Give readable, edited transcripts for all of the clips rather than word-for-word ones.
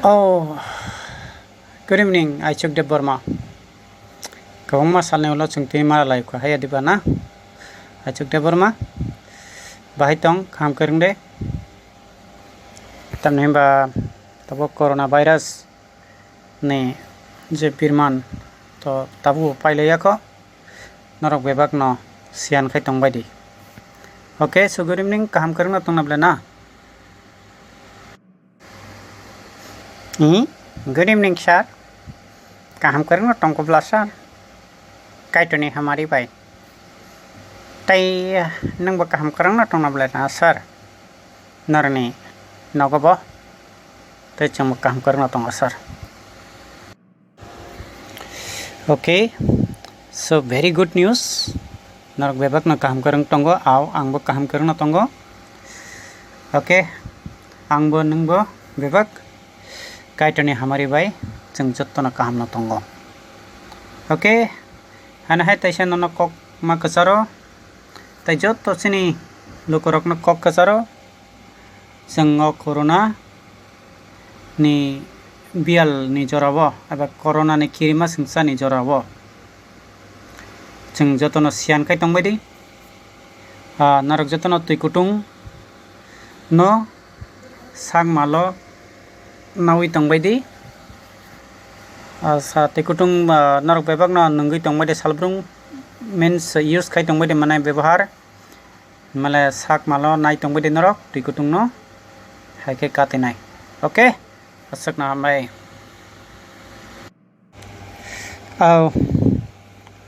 Oh, good evening. I took the Burma. Kung masalnya ulo cungti malay ko haya di ba na? I took the Burma. Bahitong kam kering de. Tamne ba tabo coronavirus ne je pirman to tabu paile yako norok bebak no sian khai tong baidi. Okay, so good evening. Kam kering na tong nable na. Good evening sir. काम करेंगे तुमको बुला sir कई तो नहीं हमारी भाई तई नंग काम करेंगे तुमने बुला ना सर नरनी नगबो तई चम काम करेंगे तुम sir okay so very good news नरक बेबक न काम करेंगे तुमको आओ आंगबो काम करेंगे तुमको ओके आंगबो नंगबो बेबक कई तो नहीं हमारी भाई जों जत्तना काम न दङ ओके हानाहाय तैसे नन कक मा कसारो तै जत्त सिनि लोकरकन कक कसारो जों कोरोना नि बियाल नि जराबो एबा कोरोना नि किरिमा सिंसा नि जराबो जों जत्तनो सियान खाय दंबायदि नरक जत्तनो तुइ कुटुं न साग मालो नावि दंबायदि साथे कुटुं नरक बेबक न नंगै दंबायदि सालब्रुं मीन्स यूज खाय दंबायदि माने व्यवहार माले साग मालो नाय दंबायदि नरक तुइ कुटुं न हायके कातिनाय ओके असक ना हामबाय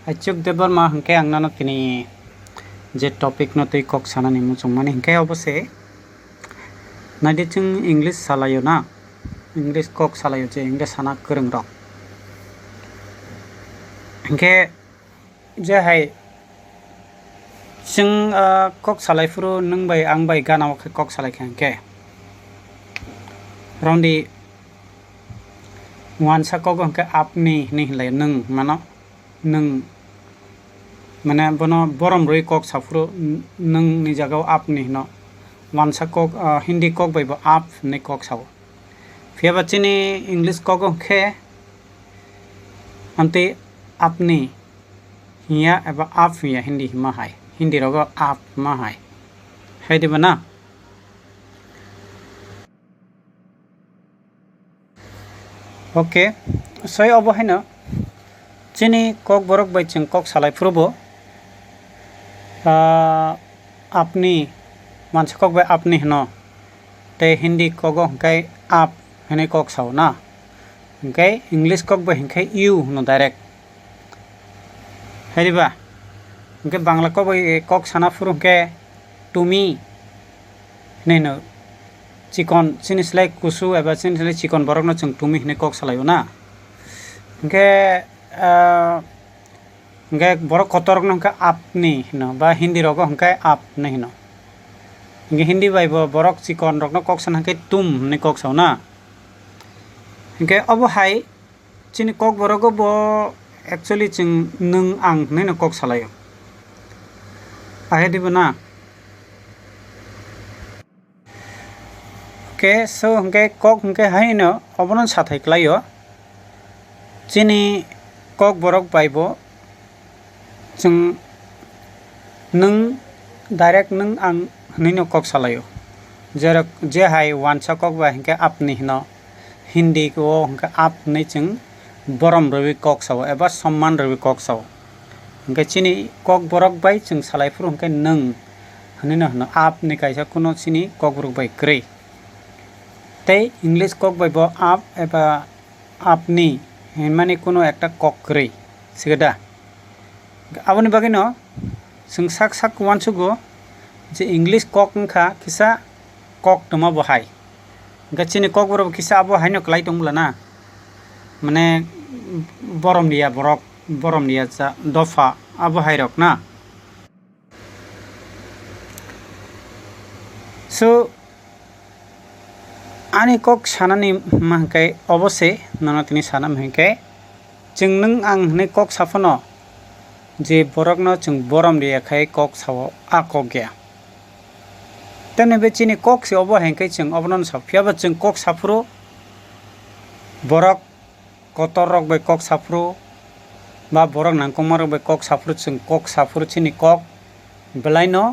आइचुक देबर मा हंके आंना न तिनि जे टॉपिक न तुइ कक सानानि मुचुं माने हंके अबसे नायदि जों इंग्लिश सालायो ना इंग्लिश कक सालायो जे इंग्लिश साना गोरों रक हंके जे हाय जों कक सालायफुरु नों बाय आं बाय गानाव कक सालायखे हंके रंदि वानसा कक हंके आपनि नि हलाय नों मानो नों माने बनो बरम रय कक साफुरु नों नि जागाव आपनि न वानसा कक हिंदी कक बायबो आप नि कक साव फेबाचिनि इंग्लिश कक हंके अंते आपनि हिया एबा आप हिया हिंदी मा हाय हिंदी रगो आप मा हाय है दिबा ना ओके सय अबो हैनो चिनि कक बरक बाय जों कक सालाय फुरबो आपनि मानसि कक बाय आपनि हनो ते हिंदी कक हंकाय आप हने कक साव ना हंकाय इंग्लिश कक बाय हंकाय यू हनो डायरेक्ट हेरिबा हंके बांग्ला कक बाय कक साना फुरु हंके तुमी नेनो चिकन सिनिसलाय कुसु एबा सिनिसलाय चिकन बरक न जों तुमी हने कक सालायो ना हंके हंके बरक कतरक न हंके आपनि हनो बा हिंदी रगो हंकाय आप ने हनो हंके हिंदी बायबो बरक चिकन रक न कक साना हंके तुम हने कक साव ना हंके अबो हाय चिनि कक बरगो बो एक्चुअली जों नों आं नैनो कक सालायो आहे दिबो ना ओके सो हंके कक हंके हायनो अबनो साथाय क्लायो चिनि कक बरक बायबो जों नों डायरेक्ट नों आं नैनो कक सालायो जेरक जे हाय वानसा कक बाय हंके आपनि हनो हिंदी को हंके आप नै जों बरम रवि कक साव एबा सम्मान रवि कक साव हंके चिनि कक बरक बाय जों सालायफुर हंके नों हनैनो हनो आप नि कायसा कुनो चिनि कक बरक बाय ग्रै ते इंग्लिश कक बायबो आप एबा आपनि माने कुनो एकटा कक ग्रै सिगदा आबनि बागैनो जों साक साक वानसुगो जे इंग्लिश कक हंखा किसा कक तमा बहाय हंके चिनि कक बरक किसा आबो हायनो क्लाय दंब्ला ना माने बरम निया बरक बरम निया जा दफा आबो हायरक ना सो आनि कक सानानि माहंकाय अबसे ननतिनि साना माहंकाय जों नों आं हने कक साफनो जे बरक न जों बरम निया खाय कक साव आ कक गया तने बे चिनि कक से अबो हायंकाय जों अबनन साफियाबो जों कक साफुरो borok kotor rok bai kok safru ba borok nangkoma rok bai kok safru chung kok safru chini kok belai no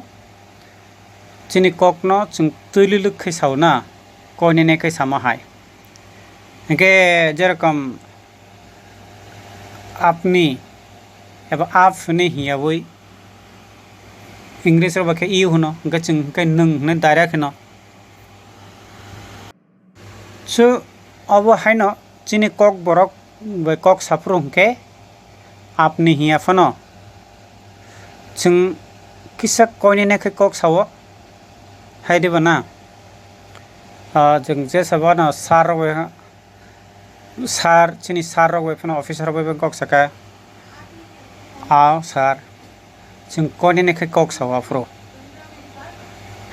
chini kok no chung tuiluluk khai sauna koine ne khai sama hai ke jerokom আপনি एबा आपने हियावै English रबाखे इ हुनो गचुं के नों ने direct न सो अब हाइनो चिनि कक बरक बै कक साफ्रो के आपनि हिया फनो जों किसा कोइने ने के कक सावो हाइदेबा ना जों जे साबा ना सार वे सार चिनि सार वे फनो ऑफिसर वे कक सका आओ सार जों कोइने ने के कक सावा फ्रो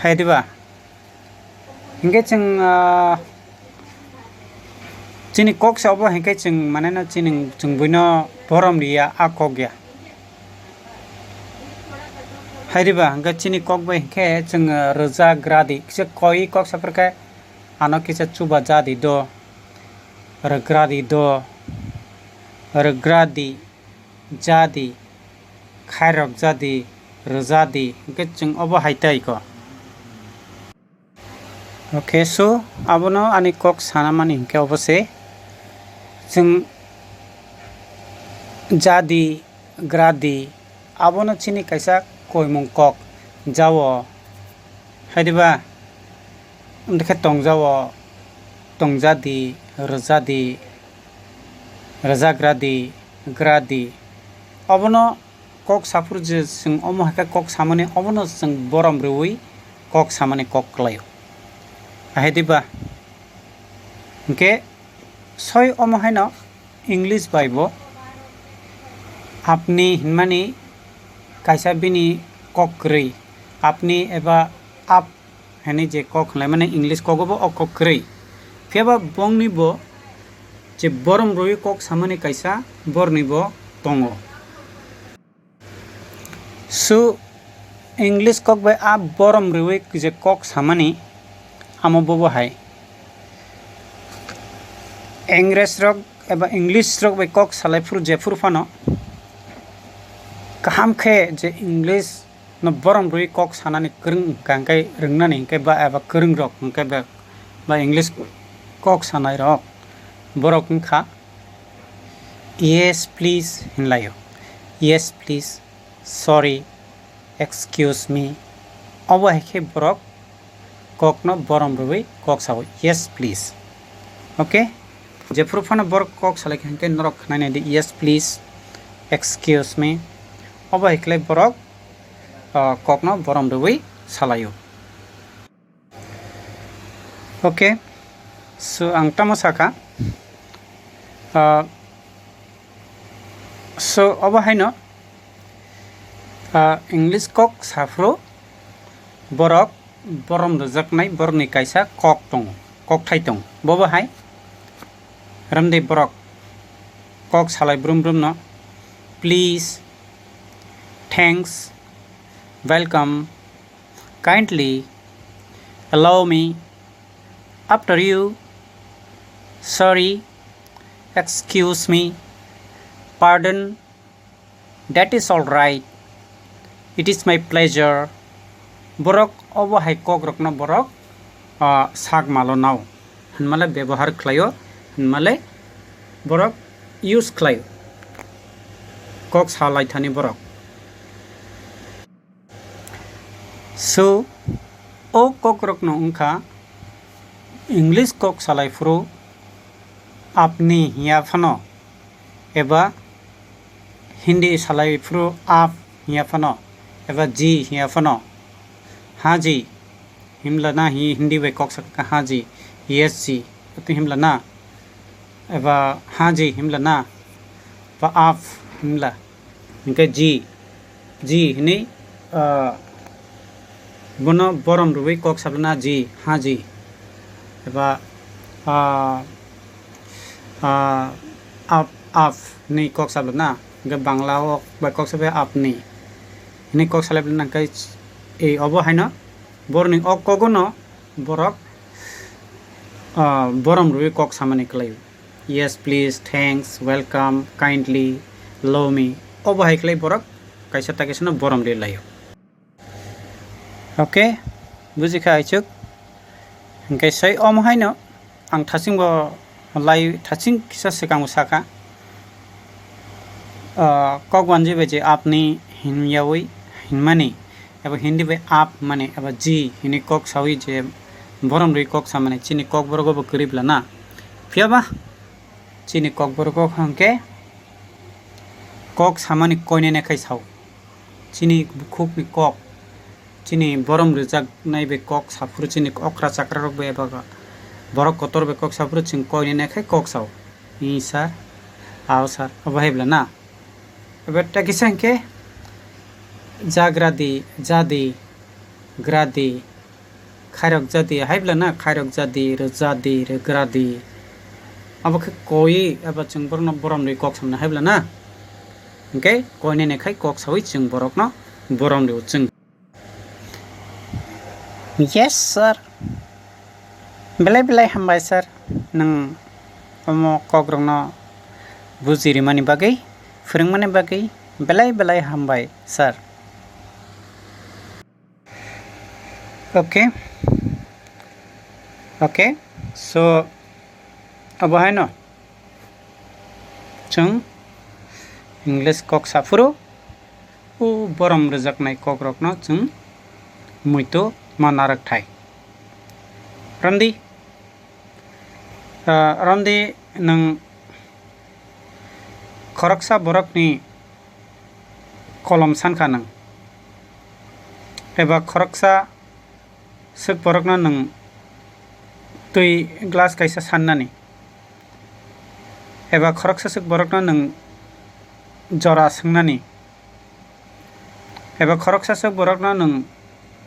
हाइदेबा हिंगे जों चिनि कक सावबो हिंगे जों माने चिनि जों बयनो बरम रिया आकक गया हाइदेबा हिंगे चिनि कक बै हिंगे जों रोजा ग्रादि किसे कोइ कक साफरके आनो किसे चुबा जादि दो रग्रादि दो रग्रादि जादि खायरक जादि रोजादि हिंगे जों अब हाइताइ को ओके सो आबनो आनि कक साना मानि हिंगे अबसे जों जादि ग्रादि आबनो चिनि काइसा कोइमुं कक जावो हाइदेबा उनदेखे तंगजावो तंगजादि रोजादि रोजाग्रादि ग्रादि अबनो कक साफुर जे जों अमो हाका कक सामने अबनो जों बरम रुई कक सामने कक क्लायो हाइदेबा के सय अमो हाइनो इंग्लिश बाइबो आपनि हिनमानि काइसा बिनि कक रै आपनि एबा आप हेनि जे कक लाय माने इंग्लिश कगबो अ कक रै फेबा बंनिबो जे बरम रुई कक सामने काइसा बरनिबो तंगो सो इंग्लिश कक बाय आप बरम रुई जे कक सामने आमो बोबो हाय इंग्रेज रक एबा इंग्लिश रक बाय कक सालायफुर जेफुर फानो kaham khe je English no borom rui kok sanani kereng kangkai rengnani ke ba aba kereng rok ke ba English kok sanai rok borok kha yes please hinlayo yes please sorry excuse me aba he borok kok no borom rui kok sawo yes please okay je furfana borok kok salai ke norok nai di yes please excuse me अब हेक्ले बरक ककनो बरम रुई सालायो okay so आं तमो साका सो अब हाइनो English कक साफ्रो बरक बरम रजकनाय बरनि काइसा कक दं कक थाइ दं बबो हाय रामदे बरक कक सालाय ब्रुम ब्रुम न please Thanks, welcome, kindly, allow me, after you, sorry, excuse me, pardon, that is all right, it is my pleasure. Borok obo hai kok rokno borok sak malo naw hanmale ব্যবহার khlayo hanmale borok use khlayo kok salai thani borok सो ओ कक रकनो उनका English कक सालायफ्रु आपनि हिया फनो एबा हिंदी सालायफ्रु आप हिया फनो एबा जी हिया फनो हाँ जी हिमला ना ही हिंदी वे कक सका हाँ जी यस जी तो हिमला ना एबा हाँ जी हिमला ना बा आप हिमला इनके जी हिनी बनो बरम रुई कक साबना जी हाँ जी एबा आप नि कक साबना गे बांग्ला हो बा कक साबे आपनि नि कक सालाबना कै ए अबो हाइनो बरनि अ कगनो बरक बरम रुई कक सामानि क्लायो yes please thanks welcome kindly love me o bahaiklai borok kaisa takisano borom lilayo okay bujikha aisuk hingke sai om haino ang thasingbo lai thasing kisa sekang saka kok wanji beje apni hinyawi hinmani eba hindi be ap mane eba ji hini kok sawi je borom ri kok samane chini kok borogo bo kribla na phiaba chini kok borogo hangke kok samani koine ne khai saw chini bukhuk ni kok chini borom rijak nai be kok sapuru chini okra chakra rok be eba borok kotor be kok sapuru ching koine ne khai kok saw ni sir aw sir obahibla na ebeta kisanke जाग्रादी जादी ग्रादी खायरक जादी हाइब्ला ना खायरक जादी र जादी र ग्रादी अब कोई अब जों बरन बरम रे कक सामना हाइब्ला ना ओके कोइने ने खाय कक सावै जों बरक न बरम रे जों यस सर बेलाय बेलाय हामबाय सर नों अमो कक रंग न बुजिरि मानि बागै फोरोंमानि बागै बेलाय बेलाय हामबाय sir okay so abo haino chung english kok sapuru u borom rijak nai kok rok no chung muito manarak thai randi nang khoraksa borok ni kolom sanka nang eba khoraksa sik borok na nang tui glass kaisa sannani eba khoraksa sik borok na nang jora sungnani eba khoraksa sik borok na nang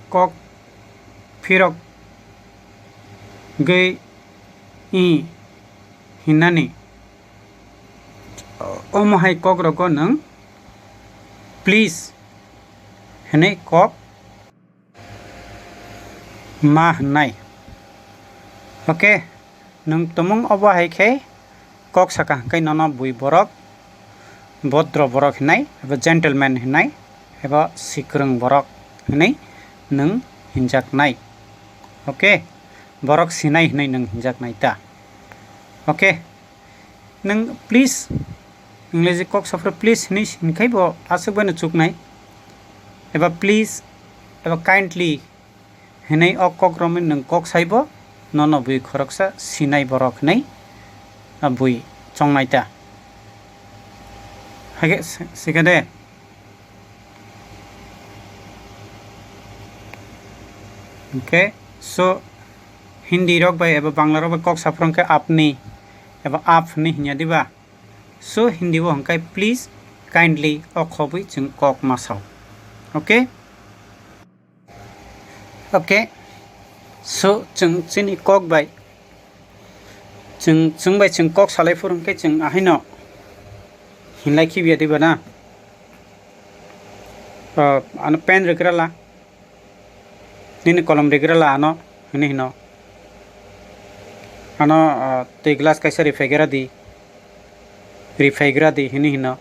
kok phirok gei I hinani omahai kok rok nang please hene kok ma hnai okay nung tumung oba haike kok saka kai nono bui borok bodro borok hnai eba gentleman hnai eba sikrung borok hnai nung hinjak nai okay borok sinai hnai nung hinjak nai ta okay nung please english kok safra please hnai hinkai bo asuk bana chuknai eba please eba kindly hinai ok kok romin nung kok saibo nono bui khoroksa sinai borok nei bui chongnai ta hage sikade okay so hindi rok bai eba bangla rok kok saprong ke apni eba apni hinya diba so hindi bo hangkai please kindly ok khobui chung kok masau okay okay so chung chini kok bai chung bai chung kok salai furung ke chung ahino hinlai ki biya diba na ano pen regrala nini kolom regrala ano hino ano te glass kaisa refrigera di hino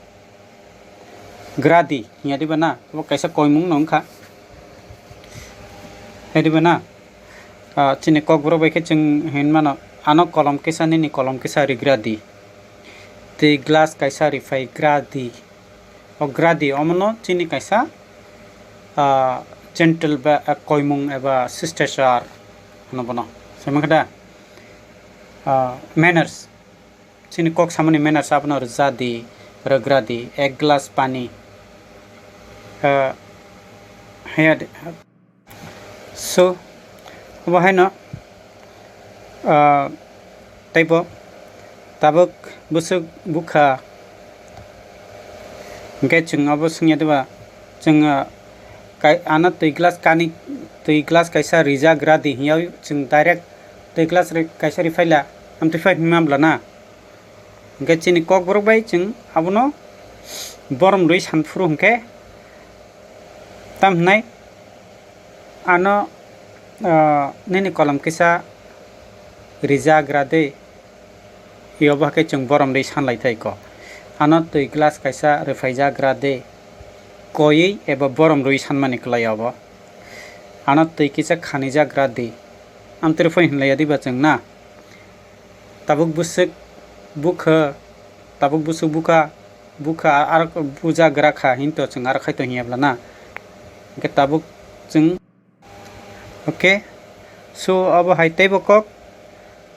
gradi hiya diba na bo kaisa koimung nong kha diba na chini kok boro bai ke chung hin mano ano kolom kisa nini kolom kisa regradi te glass kaisa refai gradi o gradi omono chini kaisa gentle ba koimung eba sisterchar ano bono semangda manners chini kok samani manners apno rjadi regradi ek glass pani so bahayno taibo tabuk busuk bukha ge chung abo sungya diba chung kai ana tui glass kaisa rija gradi hiyaw chung direct tui glass kaisa rifaila am tui fight mamla na ge chini kok borok bai chung abono borom rui sanfuru hingke tamhnai ano nini kolam kisa rija grade Iyo ba ke chung borom dei sanlai thai ko ano tui glass kaisa refaijagra de koi eba borom rui sanmani klai abo ano tui kisa khanijagra de amtere phoi hinlai adi ba chung na tabuk busuk bukha tabuk busuk buka ar puja grakha hinto chung ar khaito hiabla na ke tabuk chung okay so abo haitai bokok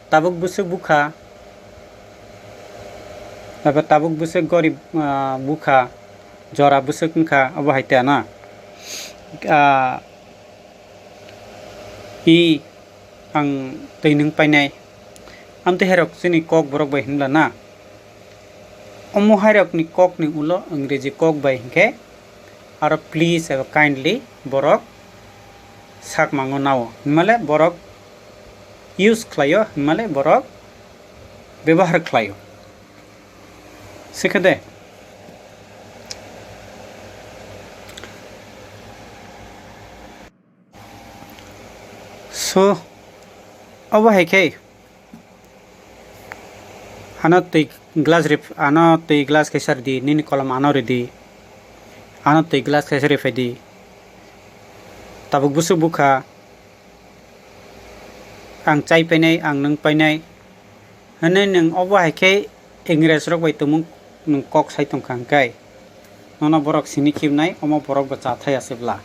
tabuk busuk bukha aba tabuk busuk gori bukha jora busuk kha abo haita na i ang teinung painai amte herok sini kok borok bai hinla na omo herok ni kok ni ulo अंग्रेजी kok bai hinke aro please aba kindly borok sak mango nao male borok use khlayo male borok ব্যবহার khlayo sikade so abo haike ano tei glass kaisar di nini kolam ano redi ano tei glass kaisar fedi tabuk busuk bukha ang chai painai ang nung painai hane nung abo haike ingres rok bai tumung nung kok sai tong khangkai nono borok sini khibnai omo borok ba cha thai asebla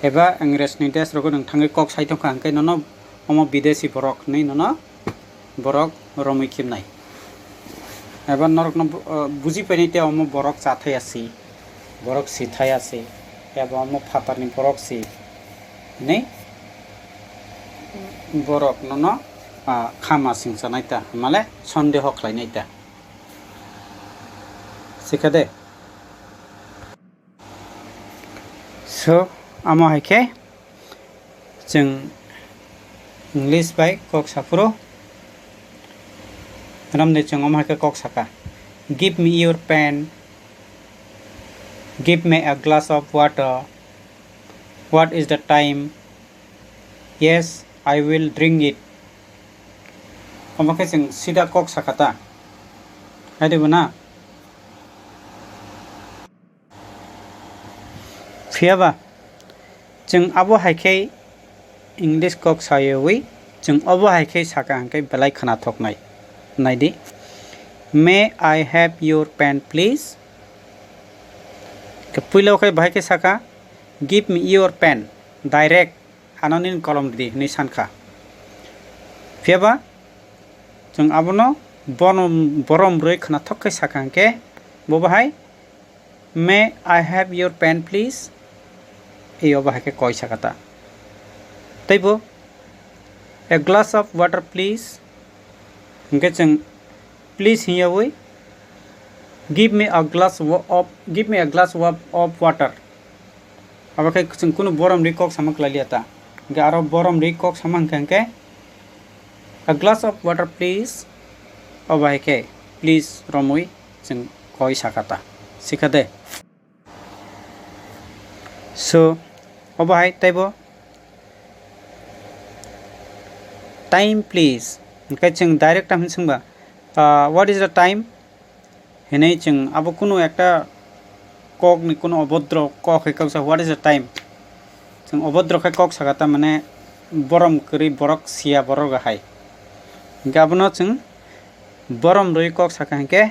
eba ingres ni des rok nung thangai kok sai tong khangkai nono omo bideshi borok nei nono borok romoi khibnai eba norok no buji painai te omo borok cha thai asi borok si thai asi eba omo phatar ni borok si nei borok nono khama singsa naita male sonde hoklai naita sikade so amo haike jeng english bai kok sapuro ramne jeng amo haike kok saka give me your pen give me a glass of water what is the time yes I will drink it omakhe jeng sida kok sakata haidebo na phiaba jeng abo haike english kok sayewi jeng abo haike saka hangkai belai khana thoknai naidi may I have your pen please ke puilo khai bhaike saka give me your pen direct anonin kolom di ni sankha phiaba jeng abono borom roi khana thokkai saka hangke bo bahai may I have your pen please iyo bahake koi sakata taibo a glass of water please hingke jeng please hiyawi give me a glass of water abake jeng kuno borom ri kok samak laliata hingke aro borom ri kok samang hingke a glass of water please obahike please romoi jeng koi sakata sikade so obahai taibo time please hingke jeng direct am singba what is the time henei jeng abo kuno ekta kok ni kuno obodro kok he kausa what is the time jeng obodro khai kok sakata mane borom kri borok sia borok hai hingke abono jeng borom roi kok saka hingke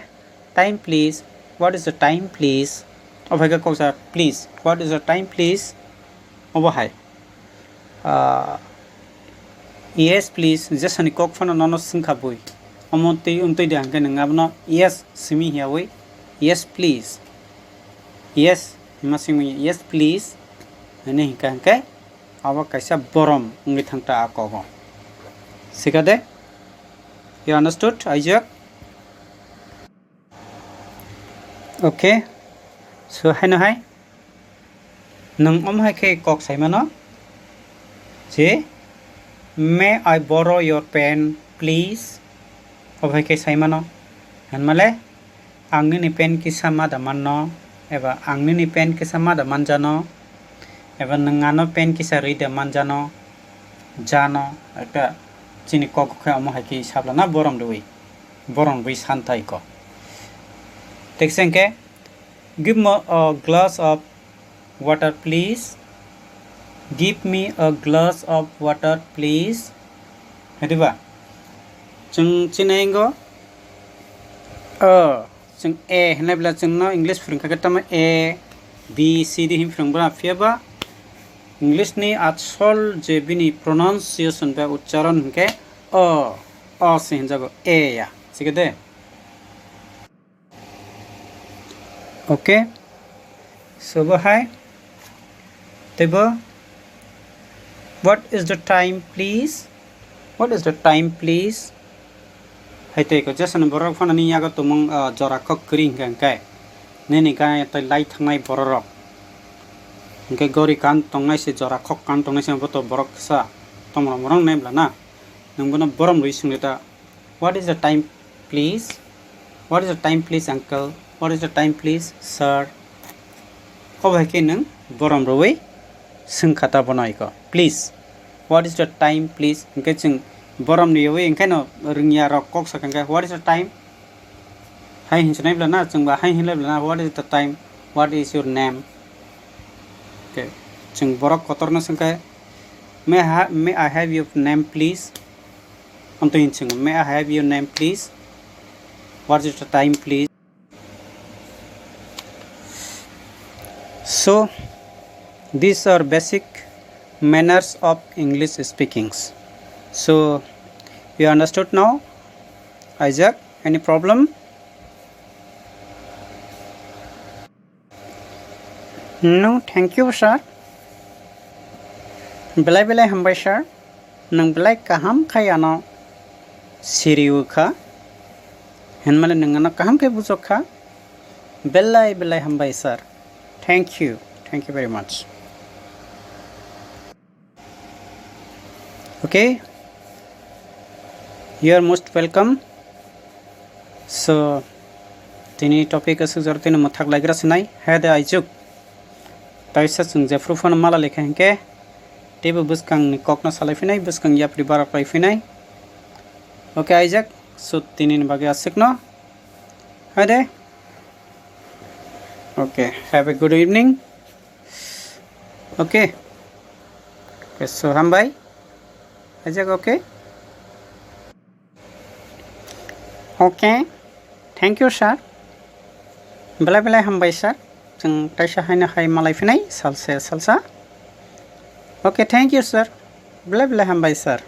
time please what is the time please obhaike koksa please what is the time please obahai yes please jasani kok phano nono singkha bui omonti untoi de hangke nang abono yes simi hiawi yes please yes masing yes please ane hingka hangke abo kaisa borom ungli thangta akogo sikade you understood Isaac okay so haino hai nang om hai ke kok sai mano je may I borrow your pen please ob hai ke sai mano han male angni ni pen kisa ma da manno eba angni ni pen kisa ma da manjano eba nangano pen kisa ri da manjano jano eta chini kok khai om hai ke sabla na borom doi boron bai santai ko teksengke give me a glass of water please give me a glass of water please hadiba जों चिनायंगो जों ए होननायब्ला जोंनो English फोरोंखागोन तामा A B C D हिम फोरोंबा फियाबा English नि आसल जे बिनि प्रोनाउंसिएशन बा उच्चारण हके अ से हिनजागो ए या सिगदे ओके सो बहाय तेबो what is the time please what is the time please हाइते को जसन बरक फनानि यागो तुमंग जरा खक करिं गंकाय नेनि गाय त लाई थांनाय बररक ओंके गरि कान तंनाय से जरा खक कान तंनाय से बतो बरक सा तमरा मरं नायब्ला ना नंगोनो बरम रइ सोंलेता what is the time please what is the time please uncle what is the time please sir खबायके नों बरम रइ सोंखाता बनायको please what is the time please ओंके जों बरम नियवे ओंखायनो रोंगिया रक कक सकांगे व्हाट इज द टाइम हाय हिनसनायब्ला ना जोंबा हाय हिनलायब्ला ना what is the time what is your name okay जों बरक कतरनो सोंखाय मे I have your name please अंतो हिनसों may I have your name please what is the time please so these are basic manners of English speakings. So you understood now, Isaac? Any problem? No, thank you, sir. Belai hambai sir. Nang belai kaham khayano siriuka. Henmale nangana kaham ke buzokha. Belai hambai sir. Thank you very much. Okay, you are most welcome. So tini topic as jartine mathak lagira sinai hade ajuk taisa sung jefru phone mala lekha henke tebe buskang ni kokna salai finai buskang ya pribara pai finai. Okay Isaac, so tini ni bagi asik no hade. Okay, have a good evening. Okay, so hambai Isaac, okay? Okay, thank you, sir. Belai hambai, sir. Jeng taisa haina hai malai finai salsa. Okay, thank you, sir. Belai hambai, sir.